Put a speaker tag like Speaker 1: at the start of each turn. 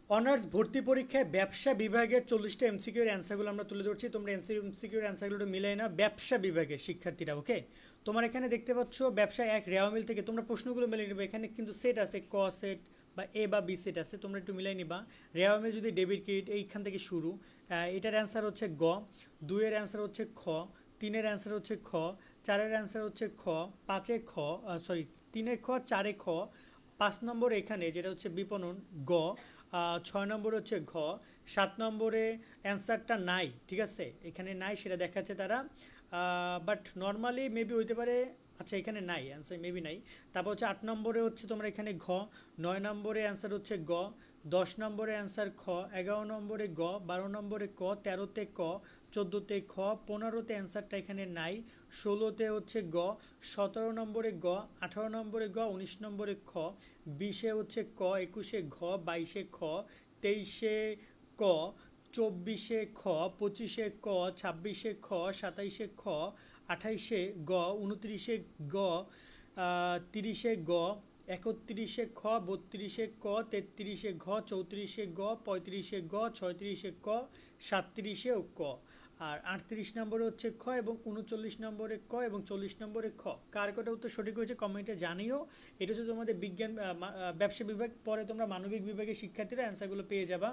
Speaker 1: Honours ভর্তি পরীক্ষায় ব্যবসা বিভাগের 40টা এমসিকিউর অ্যান্সারগুলো আমরা তুলে ধরছি, তোমরা এমসিকিউর অ্যান্সারগুলো মিলাই না ব্যবসা বিভাগের শিক্ষার্থীরা। ওকে, তোমার এখানে দেখতে পাচ্ছ ব্যবসা এক রেওয়া মিল থেকে তোমরা প্রশ্নগুলো মিলিয়ে নেবে। এখানে কিন্তু সেট আছে, ক সেট বা এ বা বি সেট আছে, তোমরা একটু মিলাই নিবা। রেওয়া মিল যদি ডেবিট ক্রেডিট এইখান থেকে শুরু, এটার অ্যান্সার হচ্ছে গ, দুইয়ের অ্যান্সার হচ্ছে খ, তিনের অ্যান্সার হচ্ছে খ, চারের অ্যান্সার হচ্ছে খ, পাঁচে খ, সরি তিনে খ, চারে খ, 5 নম্বর এখানে যেটা হচ্ছে বিপণন গ, 6 নম্বর হচ্ছে ঘ, 7 নম্বরে অ্যান্সারটা নাই, ঠিক আছে, এখানে নাই সেটা দেখাচ্ছে তারা, বাট নর্মালি মেবি হইতে পারে। আচ্ছা এখানে নাই অ্যান্সার, মেবি নাই। তারপর হচ্ছে 8 নম্বরে হচ্ছে তোমার এখানে ঘ, 9 নম্বরে অ্যান্সার হচ্ছে গ, 10 নম্বরে অ্যান্সার খ, 11 নম্বরে গ, 12 নম্বরে ক, 13তে ক, 14তে খ, 15তে অ্যান্সারটা এখানে নাই, 16তে হচ্ছে গ, 17 নম্বরে গ, 18 নম্বরে গ, 19 নম্বরে খ, 20-এ হচ্ছে ক, 21-এ ঘ, 22-এ খ, 23-এ ক, 24-এ খ, 25-এ ক, 26-এ খ, 27-এ খ, 28-এ গ, 29-এ গ, 30-এ গ, 31-এ খ, 32-এ ক, 33-এ ঘ, 34-এ গ, 35-এ গ, 36-এ ক, 37-এও ক। আর 38 নম্বরে হচ্ছে খ এবং 39 নম্বরে ক এবং 40 নম্বরে খ। কার কটা উত্তর সঠিক হয়েছে কমেন্টে জানিও। এটা হচ্ছে তোমাদের বিজ্ঞান ব্যবসা বিভাগ, পরে তোমরা মানবিক বিভাগের শিক্ষার্থীরা অ্যান্সারগুলো পেয়ে যাবা।